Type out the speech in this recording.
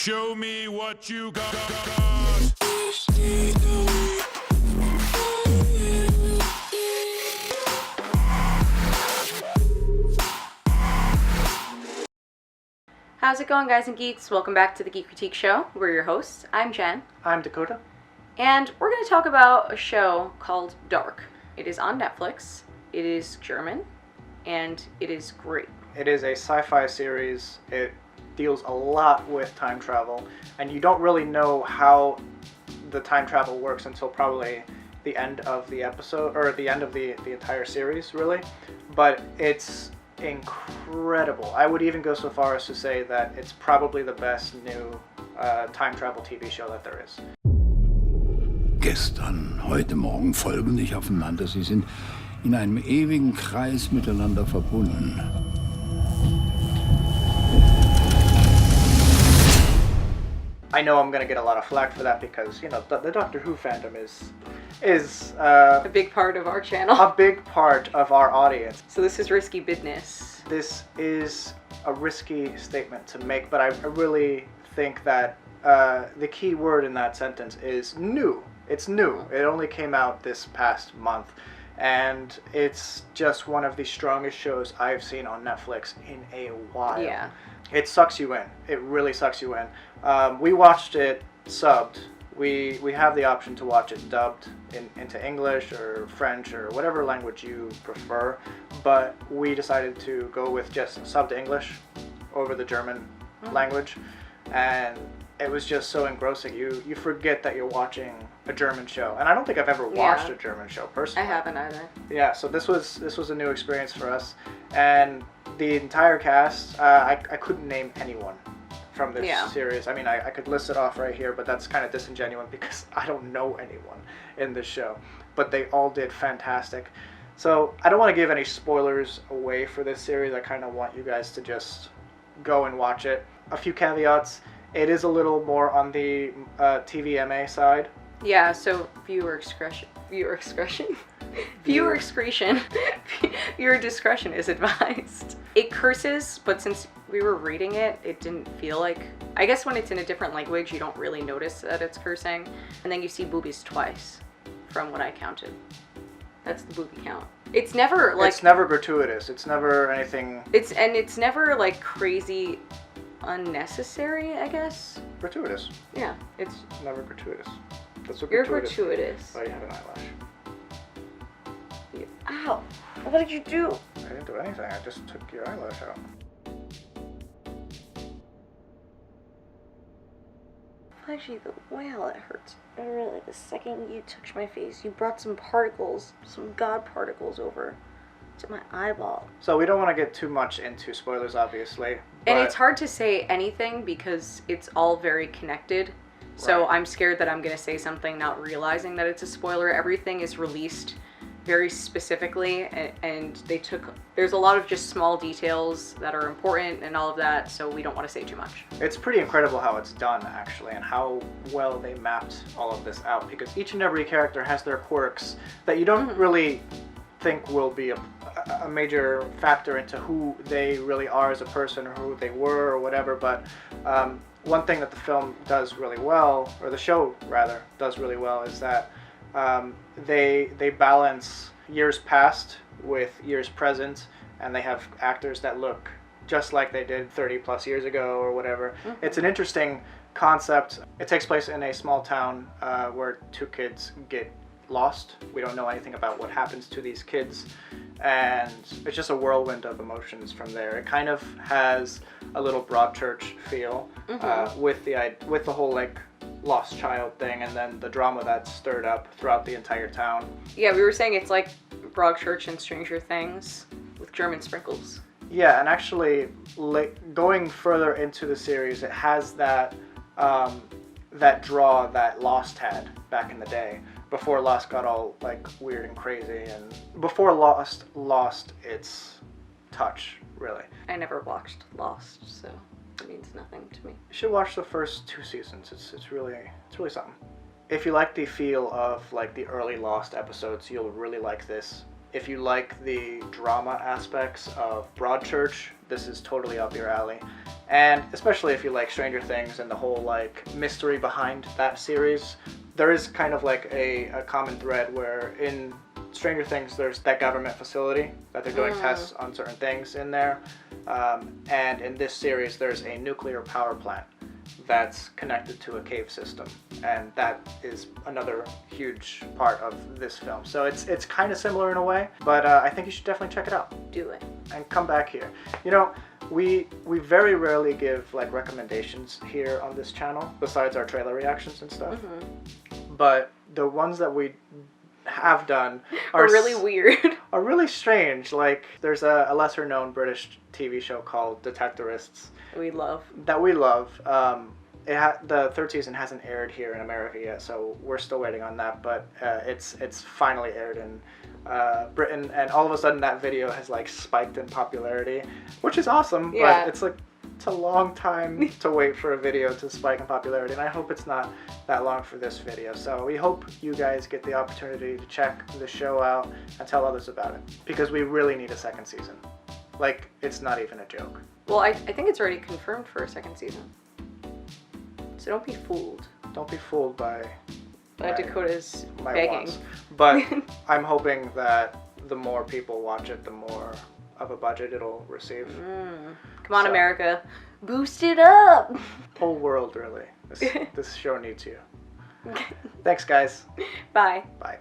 Show me what you got. How's it going, guys and geeks? Welcome back to the Geek Critique Show. We're your hosts. I'm Jen. I'm Dakota. And we're going to talk about a show called Dark. It is on Netflix. It is German. And it is great. It is a sci-fi series. It deals a lot with time travel. And you don't really know how the time travel works until probably the end of the episode, or the end of the entire series, really. But it's incredible. I would even go so far as to say that it's probably the best new time travel TV show that there is. Gestern, heute Morgen folgen nicht aufeinander. Sie sind in einem ewigen Kreis miteinander verbunden. I know I'm going to get a lot of flack for that because, you know, the Doctor Who fandom is a big part of our channel. A big part of our audience. So this is risky business. This is a risky statement to make, but I really think that the key word in that sentence is new. It's new. It only came out this past month, and it's just one of the strongest shows I've seen on Netflix in a while. Yeah. It sucks you in. It really sucks you in. We watched it subbed. We have the option to watch it dubbed into English or French or whatever language you prefer, but we decided to go with just subbed English over the German language, and it was just so engrossing. You forget that you're watching a German show, and I don't think I've ever watched a German show personally. I haven't either. Yeah, so this was a new experience for us, and the entire cast, I couldn't name anyone from this series. I mean, I could list it off right here, but that's kind of disingenuous because I don't know anyone in this show. But they all did fantastic. So I don't want to give any spoilers away for this series. I kind of want you guys to just go and watch it. A few caveats. It is a little more on the TVMA side. Yeah, so viewer discretion is advised. It curses, but since we were reading it, it didn't feel like... I guess when it's in a different language, you don't really notice that it's cursing. And then you see boobies twice, from what I counted. That's the booby count. It's never like... It's never gratuitous. It's never anything... It's never like crazy unnecessary, I guess. Gratuitous. Yeah, it's... Never gratuitous. That's what You're gratuitous. gratuitous. Oh, you have an eyelash. Ow! What did you do? I didn't do anything. I just took your eyelash out. Actually, the whale, it hurts. Really, the second you touched my face, you brought some particles, some god particles over to my eyeball. So we don't want to get too much into spoilers, obviously. And it's hard to say anything because it's all very connected. So I'm scared that I'm going to say something not realizing that it's a spoiler. Everything is released very specifically, and there's a lot of just small details that are important and all of that, so we don't want to say too much. It's pretty incredible how it's done, actually, and how well they mapped all of this out, because each and every character has their quirks that you don't really think will be a major factor into who they really are as a person or who they were or whatever, but one thing that the film does really well, or the show rather does really well, is that they balance years past with years present, and they have actors that look just like they did 30 plus years ago or whatever. It's an interesting concept. It takes place in a small town where two kids get lost. We don't know anything about what happens to these kids, and it's just a whirlwind of emotions from there. It kind of has a little Broadchurch feel with the whole like lost child thing, and then the drama that's stirred up throughout the entire town. Yeah, we were saying it's like Broadchurch and Stranger Things with German sprinkles. Yeah, and actually, going further into the series, it has that that draw that Lost had back in the day, before Lost got all like weird and crazy, and before Lost lost its touch, really. I never watched Lost, so it means nothing to me. You should watch the first 2 seasons. It's really something. If you like the feel of like the early Lost episodes, you'll really like this. if you like the drama aspects of Broadchurch, this is totally up your alley. And especially if you like Stranger Things and the whole like mystery behind that series, there is kind of like a common thread where in Stranger Things there's that government facility that they're doing tests on certain things in there. And in this series there's a nuclear power plant that's connected to a cave system, and that is another huge part of this film. So it's kind of similar in a way, but I think you should definitely check it out. Do it. And come back here. You know, we very rarely give like recommendations here on this channel, besides our trailer reactions and stuff. But the ones that we have done are really weird. Are really strange. Like there's a lesser known British TV show called Detectorists. That we love. The third season hasn't aired here in America yet, so we're still waiting on that. But it's finally aired in Britain, and all of a sudden that video has like spiked in popularity, which is awesome. Yeah. But it's a long time to wait for a video to spike in popularity, and I hope it's not that long for this video. So we hope you guys get the opportunity to check the show out and tell others about it, because we really need a second season. Like, it's not even a joke. Well, I think it's already confirmed for a second season. So don't be fooled. Don't be fooled by Dakota's my begging. wants. But I'm hoping that the more people watch it, the more of a budget it'll receive. Come on, America. Boost it up! Whole world, really. This show needs you. Thanks, guys. Bye. Bye.